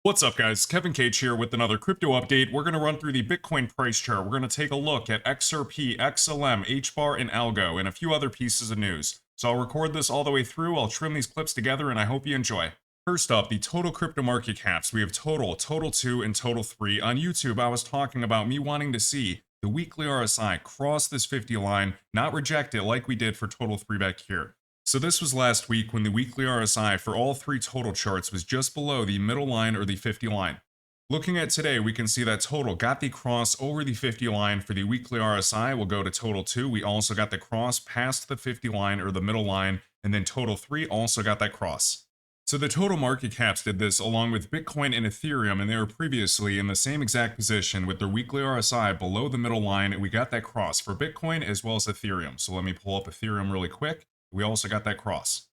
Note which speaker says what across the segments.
Speaker 1: What's up, guys? Kevin Cage here with another crypto update. We're going to run through the Bitcoin price chart. We're going to take a look at XRP, XLM, HBAR, and Algo, and a few other pieces of news. So I'll record this all the way through, I'll trim these clips together, and I hope you enjoy. First up, the total crypto market caps. We have Total, Total 2, and Total 3. On YouTube, I was talking about me wanting to see the weekly RSI cross this 50 line, not reject it like we did for Total 3 back here. So this was last week when the weekly RSI for all three total charts was just below the middle line or the 50 line. Looking at today, we can see that Total got the cross over the 50 line for the weekly RSI. We'll go to Total 2. We also got the cross past the 50 line or the middle line, and then Total 3 also got that cross. So the total market caps did this along with Bitcoin and Ethereum, and they were previously in the same exact position with their weekly RSI below the middle line, and we got that cross for Bitcoin as well as Ethereum. So let me pull up Ethereum really quick. We also got that cross.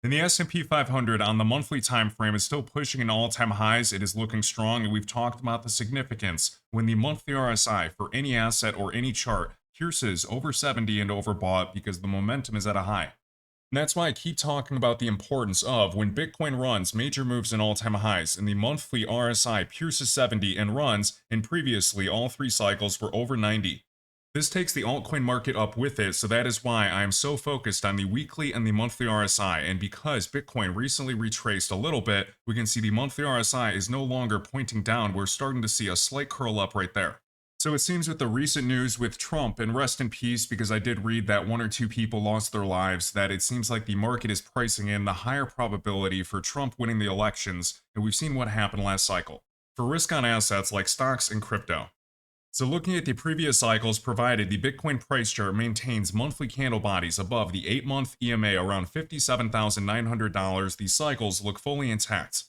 Speaker 1: And the S&P 500 on the monthly time frame is still pushing in all-time highs. It is looking strong, and we've talked about the significance when the monthly RSI for any asset or any chart pierces over 70 and overbought because the momentum is at a high. And that's why I keep talking about the importance of when Bitcoin runs major moves in all-time highs and the monthly RSI pierces 70 and runs, and previously all three cycles were over 90. This takes the altcoin market up with it, so that is why I am so focused on the weekly and the monthly RSI, and because Bitcoin recently retraced a little bit, we can see the monthly RSI is no longer pointing down. We're starting to see a slight curl up right there. So it seems with the recent news with Trump, and rest in peace because I did read that one or two people lost their lives, that it seems like the market is pricing in the higher probability for Trump winning the elections, and we've seen what happened last cycle. For risk on assets like stocks and crypto. So looking at the previous cycles, provided the Bitcoin price chart maintains monthly candle bodies above the 8-month EMA around $57,900, these cycles look fully intact.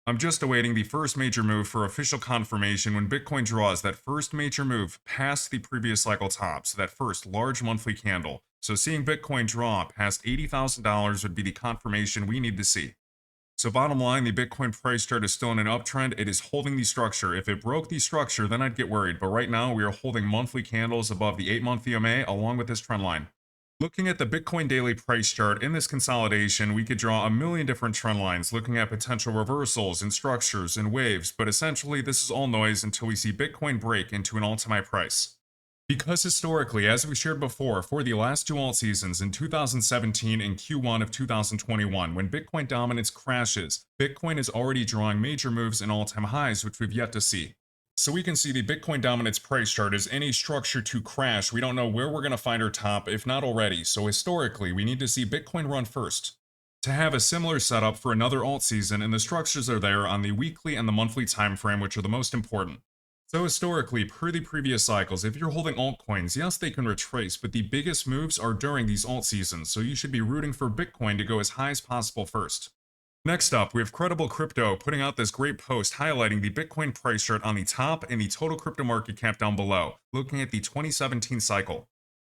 Speaker 1: I'm just awaiting the first major move for official confirmation when Bitcoin draws that first major move past the previous cycle top, so that first large monthly candle. So seeing Bitcoin draw past $80,000 would be the confirmation we need to see. So bottom line, the Bitcoin price chart is still in an uptrend. It is holding the structure. If it broke the structure, then I'd get worried. But right now, we are holding monthly candles above the 8-month EMA along with this trend line. Looking at the Bitcoin daily price chart in this consolidation, we could draw a million different trend lines, looking at potential reversals and structures and waves. But essentially, this is all noise until we see Bitcoin break into an all-time high price. Because historically, as we shared before, for the last two alt seasons in 2017 and Q1 of 2021, when Bitcoin dominance crashes, Bitcoin is already drawing major moves in all-time highs, which we've yet to see. So we can see the Bitcoin dominance price chart is any structure to crash. We don't know where we're going to find our top, if not already. So historically, we need to see Bitcoin run first to have a similar setup for another alt season, and the structures are there on the weekly and the monthly time frame, which are the most important. So historically, per the previous cycles, if you're holding altcoins, yes, they can retrace, but the biggest moves are during these alt seasons, so you should be rooting for Bitcoin to go as high as possible first. Next up, we have Credible Crypto putting out this great post highlighting the Bitcoin price chart on the top and the total crypto market cap down below, looking at the 2017 cycle.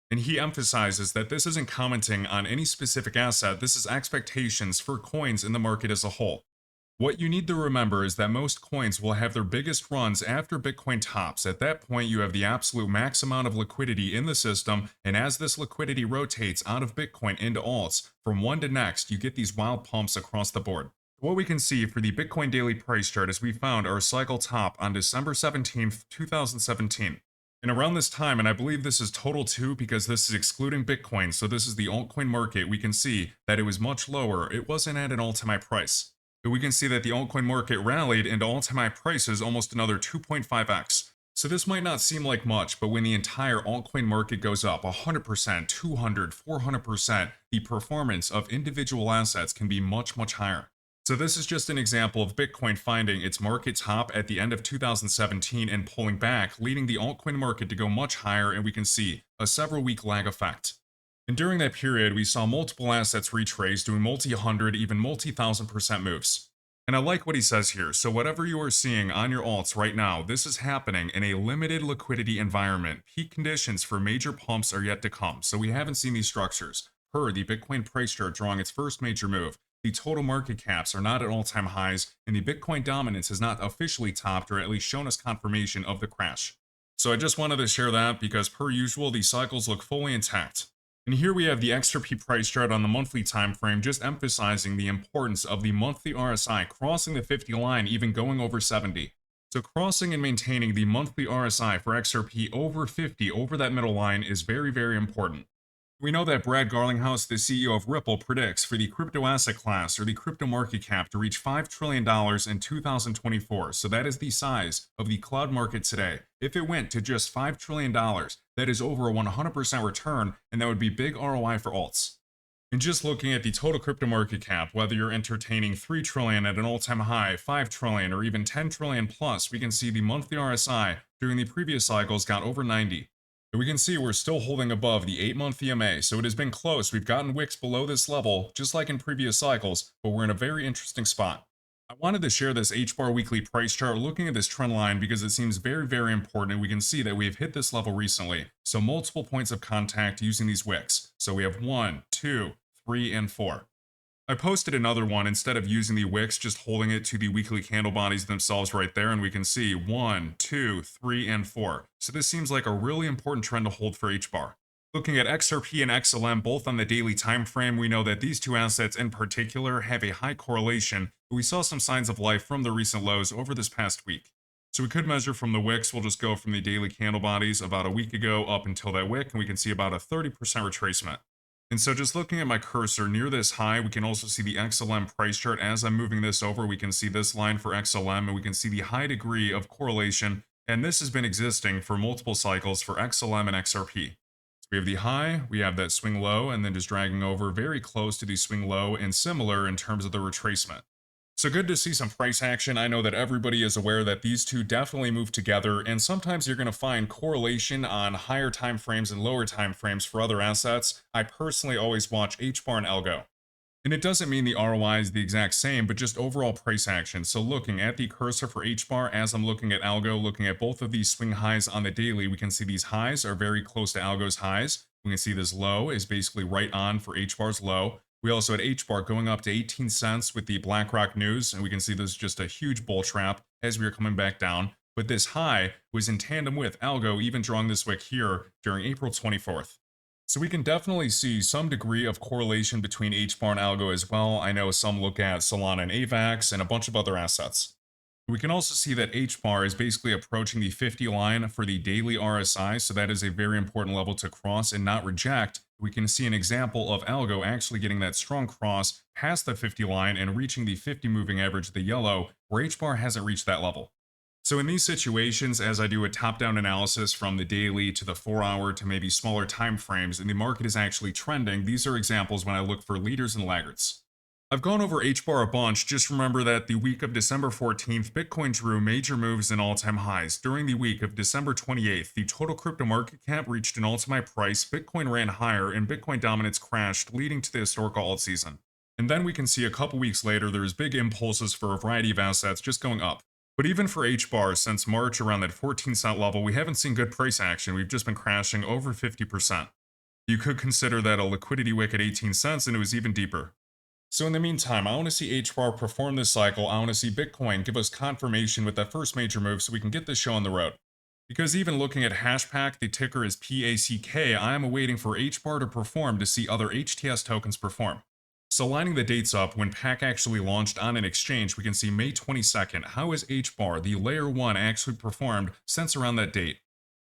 Speaker 1: And he emphasizes that this isn't commenting on any specific asset, this is expectations for coins in the market as a whole. What you need to remember is that most coins will have their biggest runs after Bitcoin tops. At that point, you have the absolute max amount of liquidity in the system, and as this liquidity rotates out of Bitcoin into alts, from one to next, you get these wild pumps across the board. What we can see for the Bitcoin daily price chart is we found our cycle top on December 17th, 2017. And around this time, and I believe this is total too because this is excluding Bitcoin, so this is the altcoin market, we can see that it was much lower. It wasn't at an all-time high price. But we can see that the altcoin market rallied into all-time high prices almost another 2.5x. So this might not seem like much, but when the entire altcoin market goes up 100%, 200, 400%, the performance of individual assets can be much, much higher. So this is just an example of Bitcoin finding its market top at the end of 2017 and pulling back, leading the altcoin market to go much higher, and we can see a several-week lag effect. And during that period, we saw multiple assets retrace, doing multi-hundred, even multi-thousand% moves. And I like what he says here. So whatever you are seeing on your alts right now, this is happening in a limited liquidity environment. Peak conditions for major pumps are yet to come. So we haven't seen these structures. Per the Bitcoin price chart drawing its first major move, the total market caps are not at all-time highs, and the Bitcoin dominance has not officially topped or at least shown us confirmation of the crash. So I just wanted to share that because per usual, these cycles look fully intact. And here we have the XRP price chart on the monthly time frame, just emphasizing the importance of the monthly RSI crossing the 50 line, even going over 70. So crossing and maintaining the monthly RSI for XRP over 50 over that middle line is very, very important. We know that Brad Garlinghouse, the CEO of Ripple, predicts for the crypto asset class or the crypto market cap to reach $5 trillion in 2024. So that is the size of the cloud market today. If it went to just $5 trillion, that is over a 100% return, and that would be big ROI for alts. And just looking at the total crypto market cap, whether you're entertaining 3 trillion at an all-time high, 5 trillion, or even 10 trillion plus, we can see the monthly RSI during the previous cycles got over 90. And we can see we're still holding above the 8-month EMA, so it has been close. We've gotten wicks below this level, just like in previous cycles, but we're in a very interesting spot. I wanted to share this HBAR weekly price chart looking at this trend line because it seems very, very important, and we can see that we have hit this level recently. So multiple points of contact using these wicks. So we have 1, 2, 3, and 4. I posted another one instead of using the wicks, just holding it to the weekly candle bodies themselves right there, and we can see 1, 2, 3, and 4. So this seems like a really important trend to hold for HBAR. Looking at XRP and XLM both on the daily time frame, we know that these two assets in particular have a high correlation, but we saw some signs of life from the recent lows over this past week. So we could measure from the wicks. We'll just go from the daily candle bodies about a week ago up until that wick, and we can see about a 30% retracement. And so just looking at my cursor near this high, we can also see the XLM price chart. As I'm moving this over, we can see this line for XLM, and we can see the high degree of correlation, and this has been existing for multiple cycles for XLM and XRP. So we have the high, we have that swing low, and then just dragging over very close to the swing low, and similar in terms of the retracement. So good to see some price action. I know that everybody is aware that these two definitely move together, and sometimes you're going to find correlation on higher time frames and lower time frames for other assets. I personally always watch HBAR and Algo. And it doesn't mean the ROI is the exact same, but just overall price action. So looking at the cursor for HBAR, as I'm looking at Algo, looking at both of these swing highs on the daily, we can see these highs are very close to Algo's highs. We can see this low is basically right on for HBAR's low. We also had HBAR going up to 18 cents with the BlackRock news, and we can see this is just a huge bull trap as we are coming back down. But this high was in tandem with Algo even drawing this wick here during April 24th. So we can definitely see some degree of correlation between HBAR and Algo as well. I know some look at Solana and AVAX and a bunch of other assets. We can also see that HBAR is basically approaching the 50 line for the daily RSI, so that is a very important level to cross and not reject. We can see an example of Algo actually getting that strong cross past the 50 line and reaching the 50 moving average, the yellow, where HBAR hasn't reached that level. So in these situations, as I do a top-down analysis from the daily to the 4-hour to maybe smaller time frames, and the market is actually trending, these are examples when I look for leaders and laggards. I've gone over HBAR a bunch. Just remember that the week of December 14th, Bitcoin drew major moves and all-time highs. During the week of December 28th, the total crypto market cap reached an all-time price, Bitcoin ran higher, and Bitcoin dominance crashed, leading to the historical alt season. And then we can see a couple weeks later, there's big impulses for a variety of assets just going up. But even for HBAR, since March around that 14-cent level, we haven't seen good price action. We've just been crashing over 50%. You could consider that a liquidity wick at 18 cents, and it was even deeper. So in the meantime, I want to see HBAR perform this cycle. I want to see Bitcoin give us confirmation with that first major move so we can get this show on the road. Because even looking at Hashpack, the ticker is PACK, I am awaiting for HBAR to perform to see other HTS tokens perform. So lining the dates up, when PAC actually launched on an exchange, we can see May 22nd. How has HBAR, the layer 1, actually performed since around that date?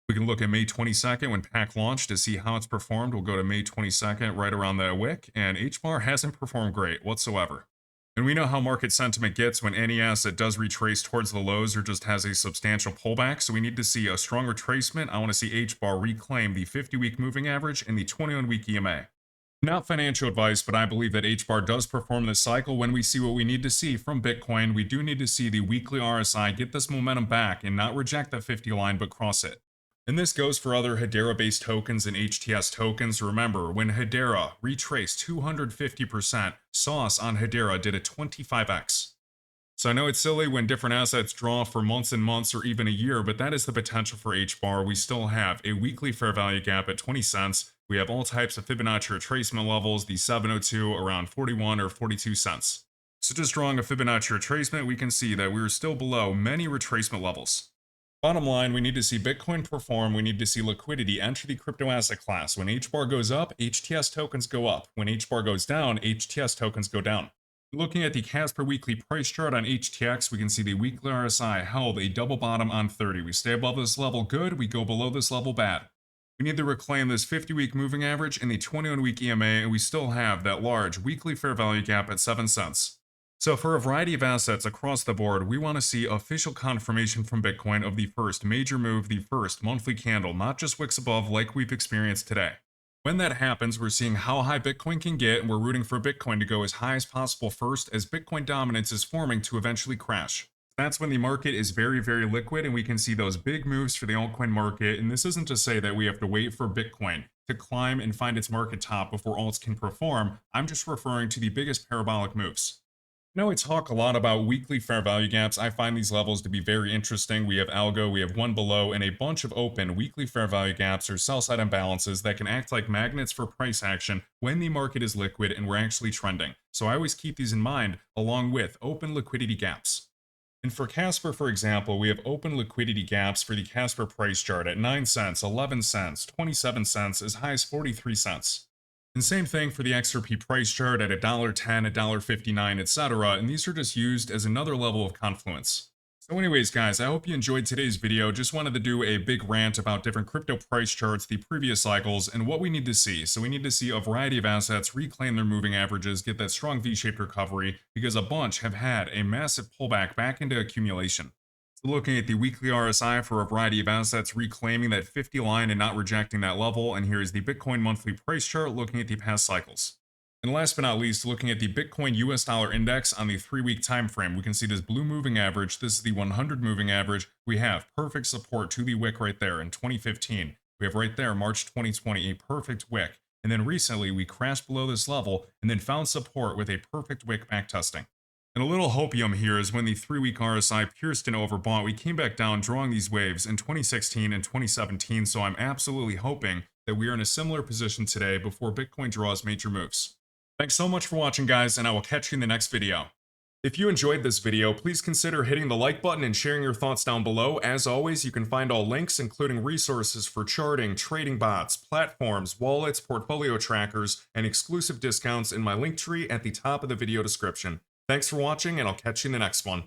Speaker 1: We can look at May 22nd when PAC launched to see how it's performed. We'll go to May 22nd right around that wick, and HBAR hasn't performed great whatsoever. And we know how market sentiment gets when any asset does retrace towards the lows or just has a substantial pullback, so we need to see a strong retracement. I want to see HBAR reclaim the 50-week moving average and the 21-week EMA. Not financial advice, but I believe that HBAR does perform this cycle when we see what we need to see from Bitcoin. We do need to see the weekly RSI get this momentum back and not reject that 50 line, but cross it. And this goes for other Hedera-based tokens and HTS tokens. Remember, when Hedera retraced 250%, Sauce on Hedera did a 25x. So I know it's silly when different assets draw for months and months or even a year, but that is the potential for HBAR. We still have a weekly fair value gap at 20 cents. We have all types of Fibonacci retracement levels, the 702 around 41 or 42 cents. So just drawing a Fibonacci retracement, we can see that we're still below many retracement levels. Bottom line, we need to see Bitcoin perform, we need to see liquidity enter the crypto asset class. When HBAR goes up, HTS tokens go up. When HBAR goes down, HTS tokens go down. Looking at the Casper weekly price chart on HTX, we can see the weekly RSI held a double bottom on 30. We stay above this level good, we go below this level bad. We need to reclaim this 50-week moving average and the 21-week EMA, and we still have that large weekly fair value gap at 7 cents. So for a variety of assets across the board, we want to see official confirmation from Bitcoin of the first major move, the first monthly candle, not just wicks above like we've experienced today. When that happens, we're seeing how high Bitcoin can get, and we're rooting for Bitcoin to go as high as possible first, as Bitcoin dominance is forming to eventually crash. That's when the market is very, very liquid, and we can see those big moves for the altcoin market. And this isn't to say that we have to wait for Bitcoin to climb and find its market top before alts can perform. I'm just referring to the biggest parabolic moves. Now we talk a lot about weekly fair value gaps. I find these levels to be very interesting. We have algo, we have one below, and a bunch of open weekly fair value gaps or sell-side imbalances that can act like magnets for price action when the market is liquid and we're actually trending. So I always keep these in mind along with open liquidity gaps. And for Casper, for example, we have open liquidity gaps for the Casper price chart at 9 cents, 11 cents, 27 cents, as high as 43 cents. And same thing for the XRP price chart at $1.10, $1.59, etc. And these are just used as another level of confluence. So anyways, guys, I hope you enjoyed today's video. Just wanted to do a big rant about different crypto price charts, the previous cycles, and what we need to see. So we need to see a variety of assets reclaim their moving averages, get that strong V-shaped recovery, because a bunch have had a massive pullback back into accumulation. Looking at the weekly RSI for a variety of assets, reclaiming that 50 line and not rejecting that level. And here is the Bitcoin monthly price chart looking at the past cycles. And last but not least, looking at the Bitcoin US dollar index on the 3-week time frame, we can see this blue moving average. This is the 100 moving average. We have perfect support to the wick right there in 2015. We have right there March 2020, a perfect wick. And then recently we crashed below this level and then found support with a perfect wick back testing. And a little hopium here is when the 3-week RSI pierced and overbought, we came back down drawing these waves in 2016 and 2017, so I'm absolutely hoping that we are in a similar position today before Bitcoin draws major moves. Thanks so much for watching, guys, and I will catch you in the next video. If you enjoyed this video, please consider hitting the like button and sharing your thoughts down below. As always, you can find all links, including resources for charting, trading bots, platforms, wallets, portfolio trackers, and exclusive discounts in my link tree at the top of the video description. Thanks for watching, and I'll catch you in the next one.